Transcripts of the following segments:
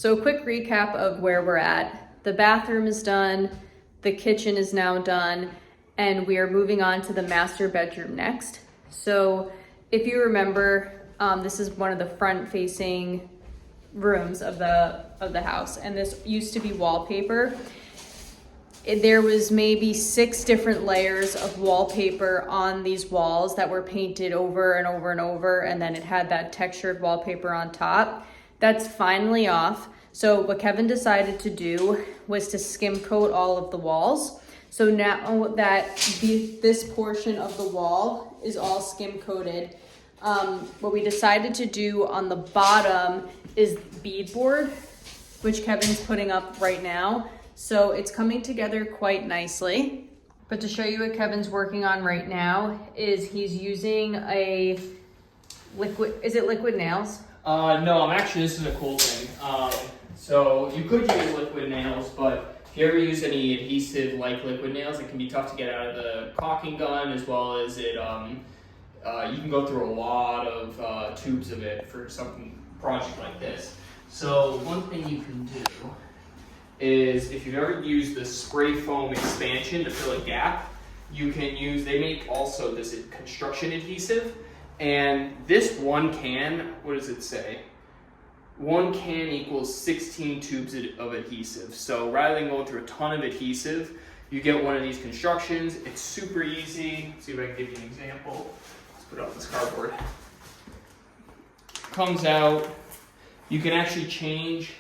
So a quick recap of where we're at. The bathroom is done, the kitchen is now done, and we are moving on to the master bedroom next. So if you remember, this is one of the front facing rooms of the house, and this used to be wallpaper. There was maybe 6 different layers of wallpaper on these walls that were painted over and over and over, and then it had that textured wallpaper on top. That's finally off. So what Kevin decided to do was to skim coat all of the walls. So now that this portion of the wall is all skim coated, what we decided to do on the bottom is beadboard, which Kevin's putting up right now. So it's coming together quite nicely. But to show you what Kevin's working on right now is he's using a liquid, is it liquid nails? No, this is a cool thing. So you could use liquid nails, but if you ever use any adhesive like liquid nails, it can be tough to get out of the caulking gun, as well as it, you can go through a lot of tubes of it for some project like this. So one thing you can do is, if you've ever used the spray foam expansion to fill a gap, you can use, they make also this construction adhesive, and this one can, what does it say? 1 can equals 16 tubes of adhesive. So rather than going through a ton of adhesive, you get one of these constructions. It's super easy. Let's see if I can give you an example. Let's put it on this cardboard. Comes out. You can actually change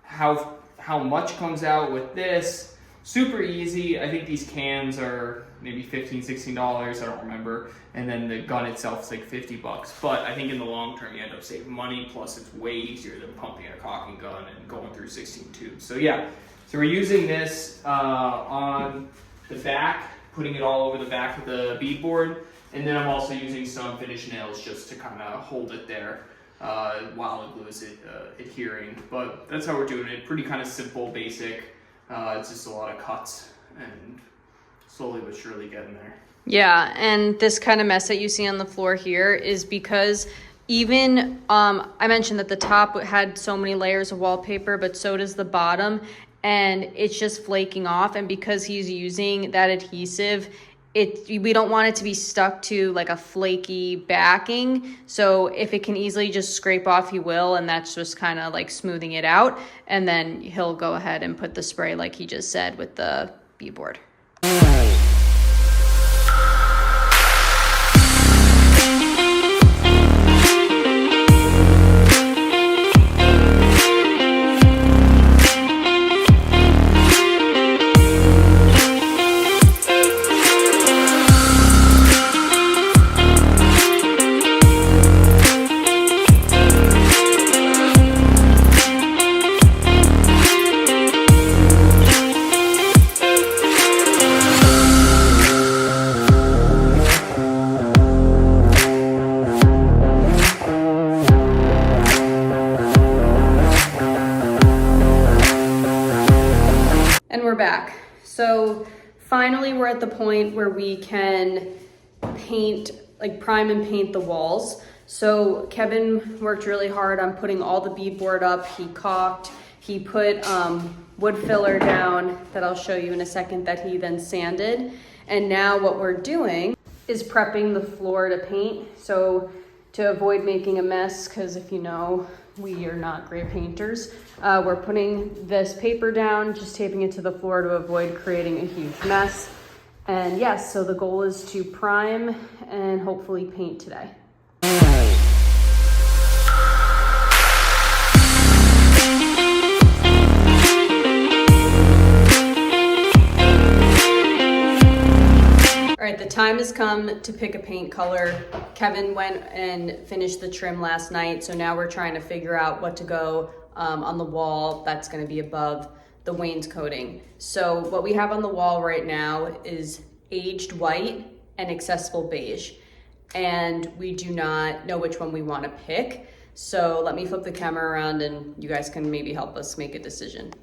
how much comes out with this. Super easy. I think these cans are maybe $15, $16, I don't remember. And then the gun itself is like $50. But I think in the long term, you end up saving money. Plus, it's way easier than pumping a caulking gun and going through 16 tubes. So yeah, so we're using this on the back, putting it all over the back of the beadboard. And then I'm also using some finish nails just to kind of hold it there while the glue is adhering. But that's how we're doing it. Pretty kind of simple, basic. It's just a lot of cuts and slowly but surely getting there. Yeah, and this kind of mess that you see on the floor here is because even, I mentioned that the top had so many layers of wallpaper, but so does the bottom, and it's just flaking off. And because he's using that adhesive, we don't want it to be stuck to like a flaky backing. So if it can easily just scrape off, he will, and that's just kind of like smoothing it out. And then he'll go ahead and put the spray like he just said with the beadboard. And we're back. So finally we're at the point where we can paint, like prime and paint the walls. So Kevin worked really hard on putting all the beadboard up. He caulked, he put wood filler down that I'll show you in a second that he then sanded. And now what we're doing is prepping the floor to paint. So to avoid making a mess, because if you know, we are not great painters. We're putting this paper down, just taping it to the floor to avoid creating a huge mess. And yes, so the goal is to prime and hopefully paint today. All right, the time has come to pick a paint color. Kevin went and finished the trim last night, so now we're trying to figure out what to go on the wall that's going to be above the wainscoting. So what we have on the wall right now is aged white and accessible beige, and we do not know which one we want to pick. So let me flip the camera around and you guys can maybe help us make a decision.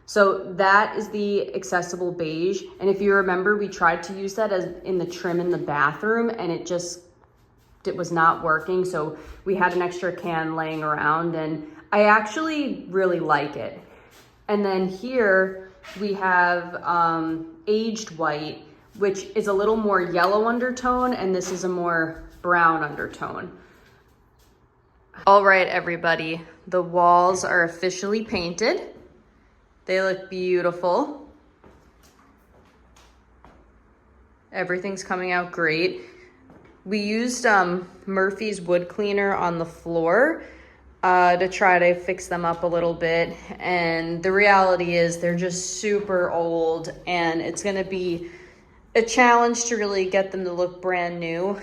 So that is the accessible beige. And if you remember, we tried to use that as in the trim in the bathroom and it was not working. So we had an extra can laying around, and I actually really like it. And then here we have aged white, which is a little more yellow undertone, and this is a more brown undertone. All right, everybody, the walls are officially painted. They look beautiful. Everything's coming out great. We used Murphy's wood cleaner on the floor to try to fix them up a little bit. And the reality is they're just super old, and it's gonna be a challenge to really get them to look brand new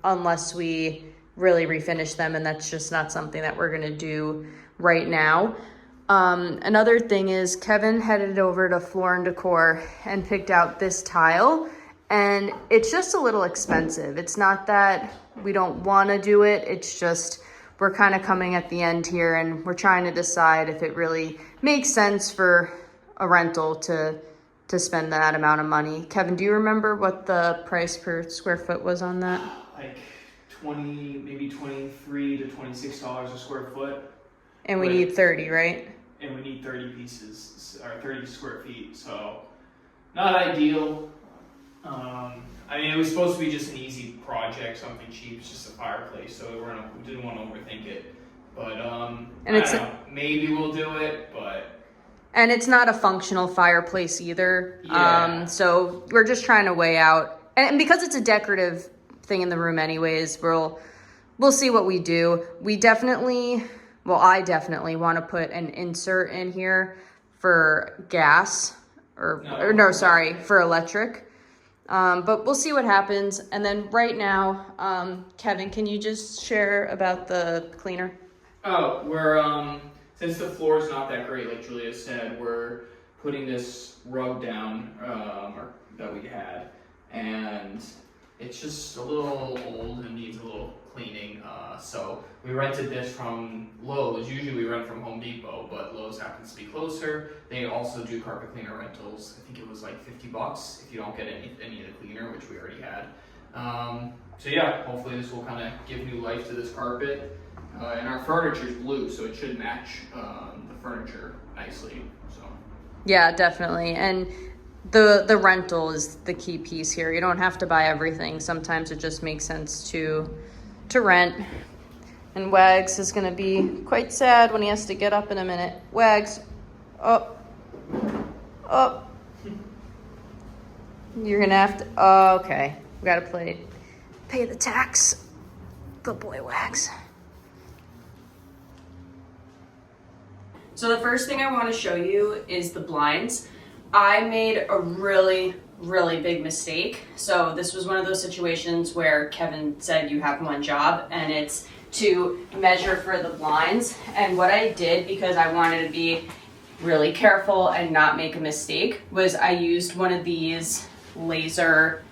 unless we really refinish them, and that's just not something that we're gonna do right now. Another thing is Kevin headed over to Floor and Decor and picked out this tile, and it's just a little expensive. It's not that we don't want to do it, it's just we're kind of coming at the end here, and we're trying to decide if it really makes sense for a rental to spend that amount of money. Kevin, do you remember what the price per square foot was on that? Like 20, maybe $23 to $26 a square foot. And we need 30, right? And we need 30 pieces, or 30 square feet, so not ideal. I mean, it was supposed to be just an easy project, something cheap, it's just a fireplace, so we didn't want to overthink it. But and I don't know, maybe we'll do it, but. And it's not a functional fireplace either. Yeah. So we're just trying to weigh out, and because it's a decorative thing in the room anyways, we'll see what we do. I definitely want to put an insert in here for gas for electric. But we'll see what happens. And then right now, Kevin, can you just share about the cleaner? Oh, we're, since the floor is not that great, like Julia said, we're putting this rug down that we had, and it's just a little old and needs a little cleaning. So we rented this from Lowe's. Usually we rent from Home Depot, but Lowe's happens to be closer. They also do carpet cleaner rentals. I think it was like $50 if you don't get any of the cleaner, which we already had. So yeah, hopefully this will kind of give new life to this carpet. And our furniture is blue, so it should match the furniture nicely. So yeah, definitely. And the rental is the key piece here. You don't have to buy everything. Sometimes it just makes sense to rent. And Wags is going to be quite sad when he has to get up in a minute. Wags, up. You're going to have to, okay. We got to pay the tax. Good boy, Wags. So the first thing I want to show you is the blinds. I made a really big mistake. So this was one of those situations where Kevin said you have one job, and it's to measure for the blinds. And what I did, because I wanted to be really careful and not make a mistake, was I used one of these laser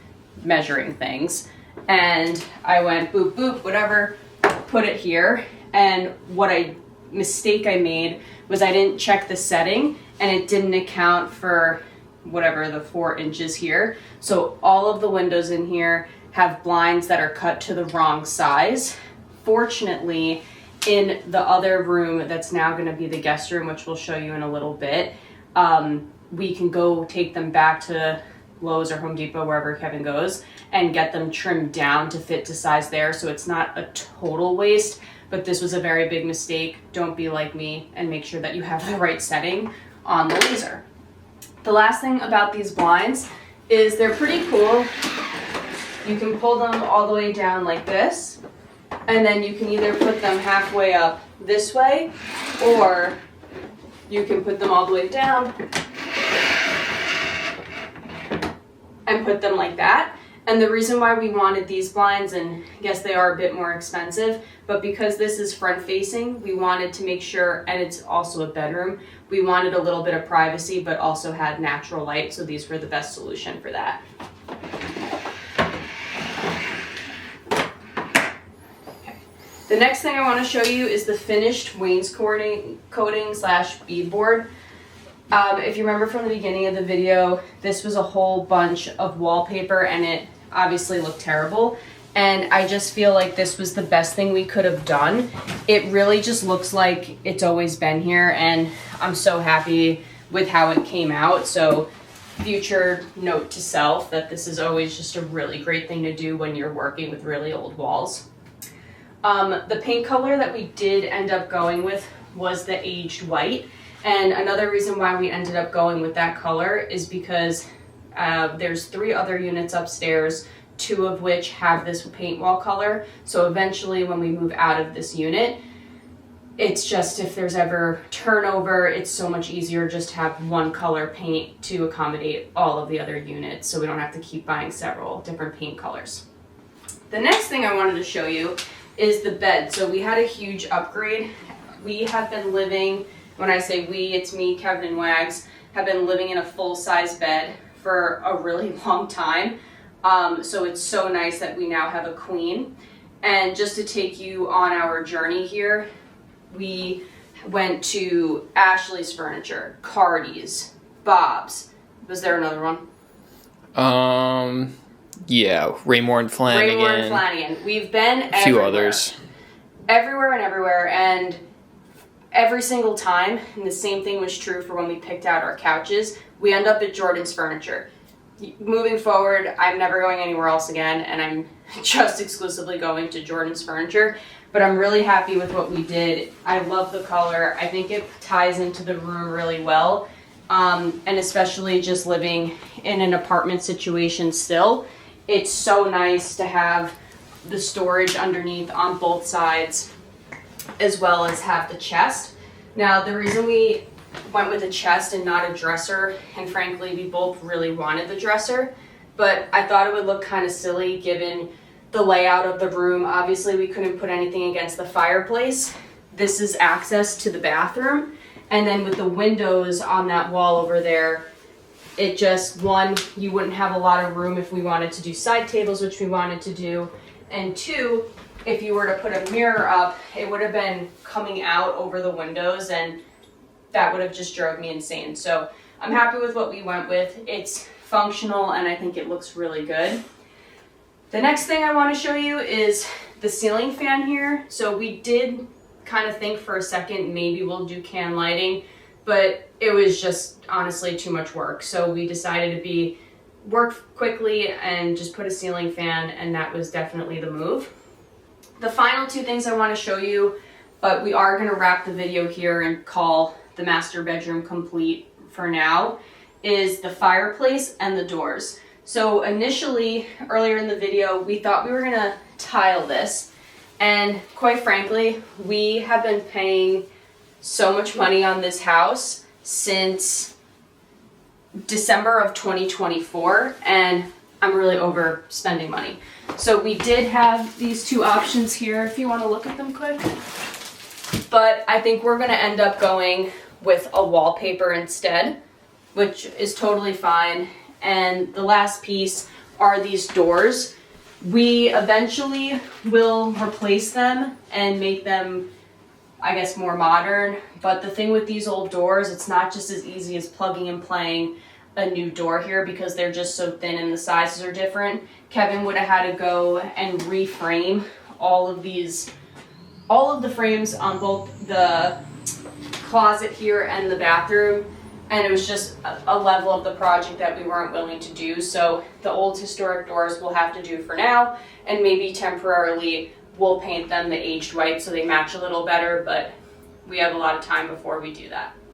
measuring things. And I went boop, boop, whatever, put it here. And mistake I made was I didn't check the setting, and it didn't account for whatever the 4 inches here. So all of the windows in here have blinds that are cut to the wrong size. Fortunately, in the other room that's now going to be the guest room, which we'll show you in a little bit, we can go take them back to Lowe's or Home Depot, wherever Kevin goes, and get them trimmed down to fit to size there. So it's not a total waste, but this was a very big mistake. Don't be like me and make sure that you have the right setting on the laser. The last thing about these blinds is they're pretty cool. You can pull them all the way down like this, and then you can either put them halfway up this way, or you can put them all the way down and put them like that. And the reason why we wanted these blinds, and yes, they are a bit more expensive, but because this is front facing, we wanted to make sure, and it's also a bedroom, we wanted a little bit of privacy, but also had natural light. So these were the best solution for that. Okay. The next thing I want to show you is the finished wainscoting coating / beadboard. If you remember from the beginning of the video, this was a whole bunch of wallpaper, and it obviously looked terrible. and I just feel like this was the best thing we could have done. It really just looks like it's always been here, and I'm so happy with how it came out. So future note to self that this is always just a really great thing to do when you're working with really old walls. The paint color that we did end up going with was the aged white. And another reason why we ended up going with that color is because there's 3 other units upstairs, 2 of which have this paint wall color. So eventually when we move out of this unit, it's just, if there's ever turnover, it's so much easier just to have one color paint to accommodate all of the other units, so we don't have to keep buying several different paint colors. The next thing I wanted to show you is the bed. So we had a huge upgrade. We have been living, when I say we, it's me, Kevin, and Wags, have been living in a full-size bed for a really long time. So it's so nice that we now have a queen. And just to take you on our journey here, we went to Ashley's Furniture, Cardi's, Bob's. Was there another one? Yeah, Raymore and Flanagan. Raymore and Flanagan. We've been a few others. Everywhere and everywhere, and every single time, and the same thing was true for when we picked out our couches, we end up at Jordan's Furniture. Moving forward, I'm never going anywhere else again, and I'm just exclusively going to Jordan's Furniture. But I'm really happy with what we did. I love the color. I think it ties into the room really well. And especially just living in an apartment situation still, it's so nice to have the storage underneath on both sides, as well as have the chest. Now, the reason we went with a chest and not a dresser, and frankly, we both really wanted the dresser, but I thought it would look kind of silly given the layout of the room. Obviously, we couldn't put anything against the fireplace. This is access to the bathroom. And then with the windows on that wall over there, it just, 1, you wouldn't have a lot of room if we wanted to do side tables, which we wanted to do. And 2, if you were to put a mirror up, it would have been coming out over the windows, and that would have just drove me insane. So I'm happy with what we went with. It's functional, and I think it looks really good. The next thing I want to show you is the ceiling fan here. So we did kind of think for a second maybe we'll do can lighting, but it was just honestly too much work. So we decided to work quickly and just put a ceiling fan, and that was definitely the move. The final 2 things I want to show you, but we are going to wrap the video here and call the master bedroom complete for now, is the fireplace and the doors. So initially, earlier in the video, we thought we were gonna tile this, and quite frankly, we have been paying so much money on this house since December of 2024, and I'm really over spending money. So we did have these 2 options here if you want to look at them quick, but I think we're gonna end up going with a wallpaper instead, which is totally fine. And the last piece are these doors. We eventually will replace them and make them, I guess, more modern. But the thing with these old doors, it's not just as easy as plugging and playing a new door here because they're just so thin and the sizes are different. Kevin would have had to go and reframe all of the frames on both the closet here and the bathroom. And it was just a level of the project that we weren't willing to do. So the old historic doors we'll have to do for now, and maybe temporarily we'll paint them the aged white so they match a little better, but we have a lot of time before we do that.